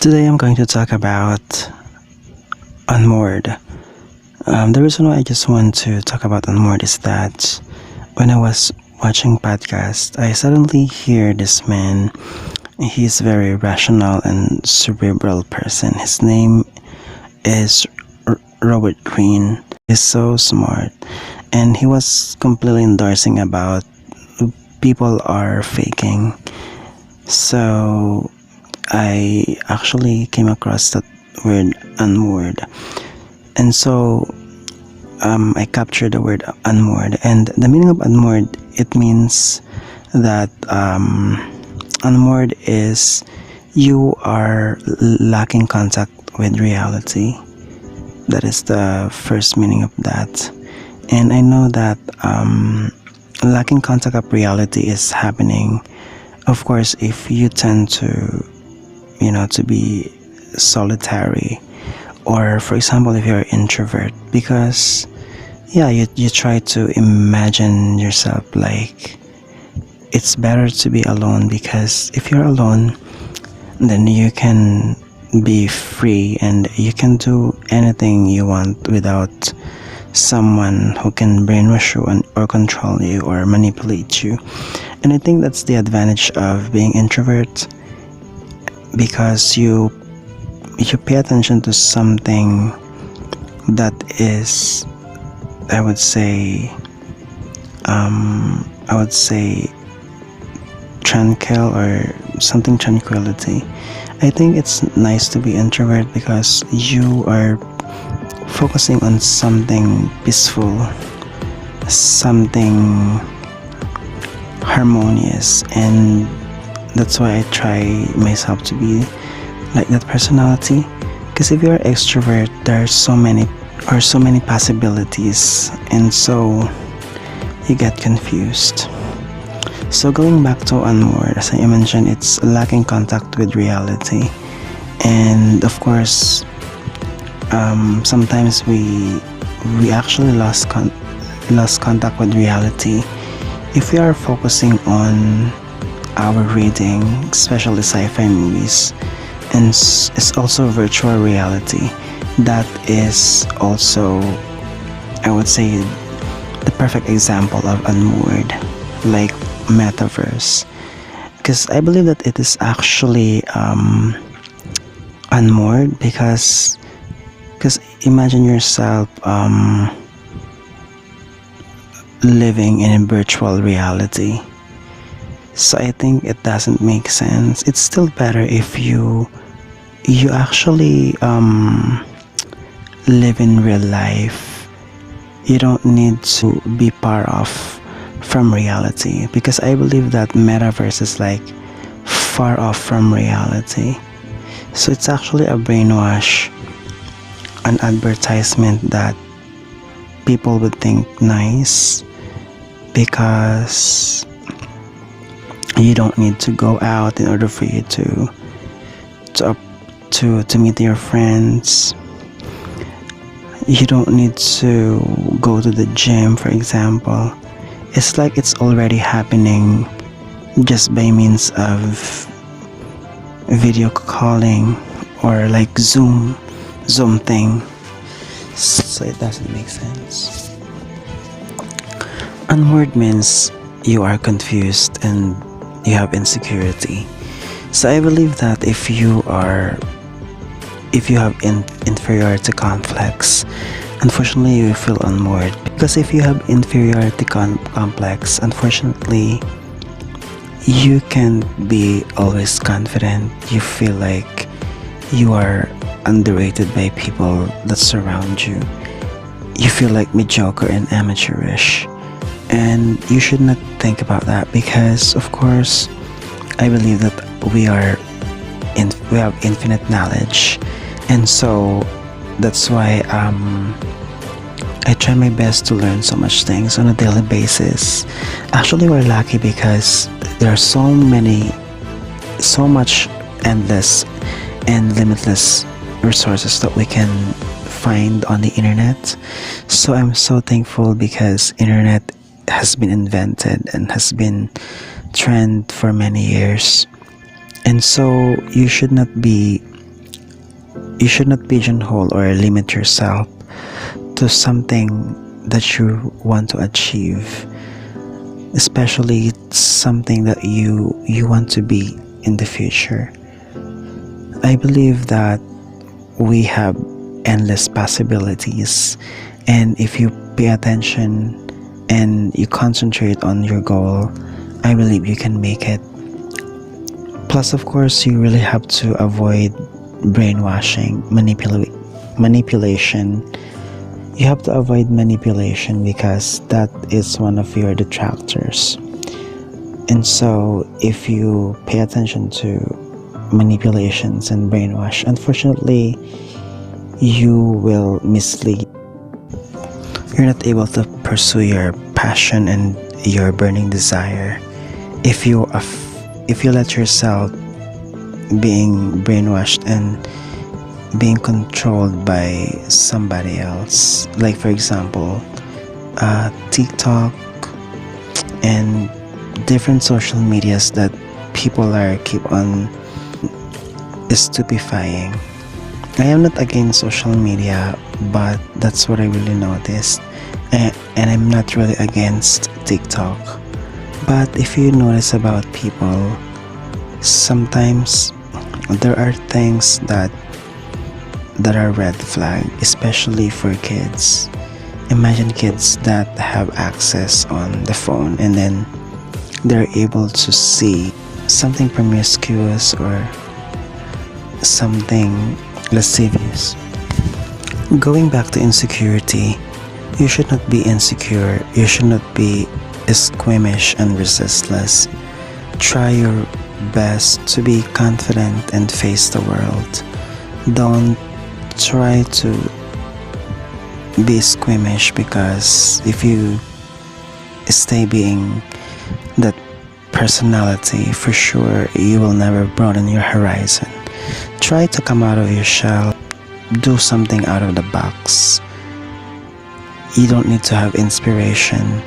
Today I'm going to talk about Unmoored. The reason why I just want to talk about Unmoored is that when I was watching podcast, I suddenly hear this man. He's a very rational and cerebral person. His name is Robert Greene. He's so smart, and he was completely endorsing about people are faking. So I actually came across that word unmoored, and so I captured the word unmoored, and the meaning of unmoored, it means that unmoored is you are lacking contact with reality. That is the first meaning of that. And I know that lacking contact of reality is happening, of course, if you tend to be solitary, or for example if you're an introvert, because you try to imagine yourself like it's better to be alone, because if you're alone then you can be free and you can do anything you want without someone who can brainwash you or control you or manipulate you. And I think that's the advantage of being introvert, because you pay attention to something that is, I would say tranquil, or something tranquility. I think it's nice to be introvert because you are focusing on something peaceful, something harmonious, and that's why I try myself to be like that personality. Because if you're extrovert, there are so many possibilities, and so you get confused. So going back to unmoored, as I mentioned, it's lacking contact with reality. And of course, sometimes we actually lost contact with reality if we are focusing on our reading, especially sci-fi movies. And it's also virtual reality. That is also, I would say, the perfect example of unmoored, like metaverse. Because I believe that it is actually unmoored, because imagine yourself living in a virtual reality. So I think it doesn't make sense. It's still better if you actually live in real life. You don't need to be far off from reality, because I believe that metaverse is like far off from reality. So it's actually a brainwash, an advertisement that people would think nice, because you don't need to go out in order for you to meet your friends. You don't need to go to the gym, for example. It's like it's already happening just by means of video calling, or like Zoom thing. So it doesn't make sense. Unmoored means you are confused and you have insecurity. So I believe that if you have inferiority complex, unfortunately you feel unmoored. Because if you have inferiority complex, unfortunately you can't be always confident. You feel like you are underrated by people that surround you. You feel like mediocre and amateurish, and you should not think about that, because of course I believe that we have infinite knowledge, and so that's why I try my best to learn so much things on a daily basis. Actually, we're lucky because there are so much endless and limitless resources that we can find on the internet. So I'm so thankful, because internet has been invented and has been trend for many years. And so you should not be You should not pigeonhole or limit yourself to something that you want to achieve, especially something that you want to be in the future. I believe that we have endless possibilities, and if you pay attention and you concentrate on your goal, I believe you can make it. Plus, of course, you really have to avoid brainwashing, manipulation. You have to avoid manipulation because that is one of your detractors. And so, if you pay attention to manipulations and brainwash, unfortunately, you will mislead. You're not able to pursue your passion and your burning desire if you let yourself being brainwashed and being controlled by somebody else, like for example TikTok and different social medias that people are keep on stupefying. I am not against social media, but that's what I really noticed, and I'm not really against TikTok. But if you notice about people, sometimes there are things that are red flag, especially for kids. Imagine kids that have access on the phone and then they're able to see something promiscuous or something lascivious. Going back to insecurity, you should not be insecure, you should not be squeamish and resistless. Try your best to be confident and face the world. Don't try to be squeamish, because if you stay being that personality, for sure you will never broaden your horizon. Try to come out of your shell, do something out of the box. You don't need to have inspiration,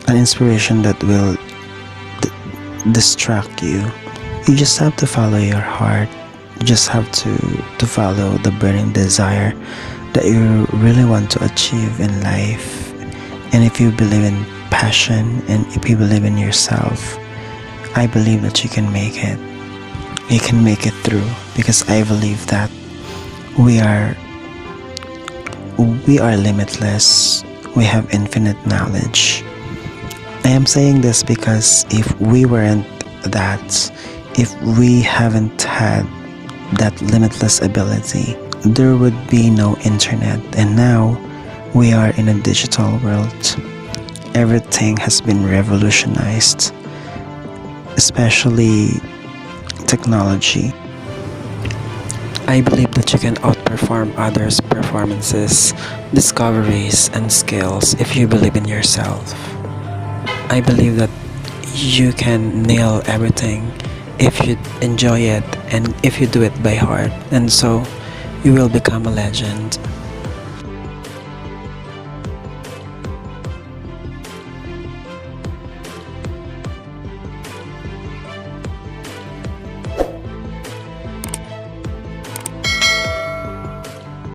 an inspiration that will distract you. You just have to follow your heart. You just have to follow the burning desire that you really want to achieve in life. And if you believe in passion and if you believe in yourself, I believe that you can make it. You can make it through, because I believe that we are limitless. We have infinite knowledge. I am saying this because if we weren't that, if we haven't had that limitless ability, there would be no internet. And now we are in a digital world. Everything has been revolutionized, especially technology. I believe that you can outperform others' performances, discoveries, and skills if you believe in yourself. I believe that you can nail everything if you enjoy it and if you do it by heart, and so you will become a legend.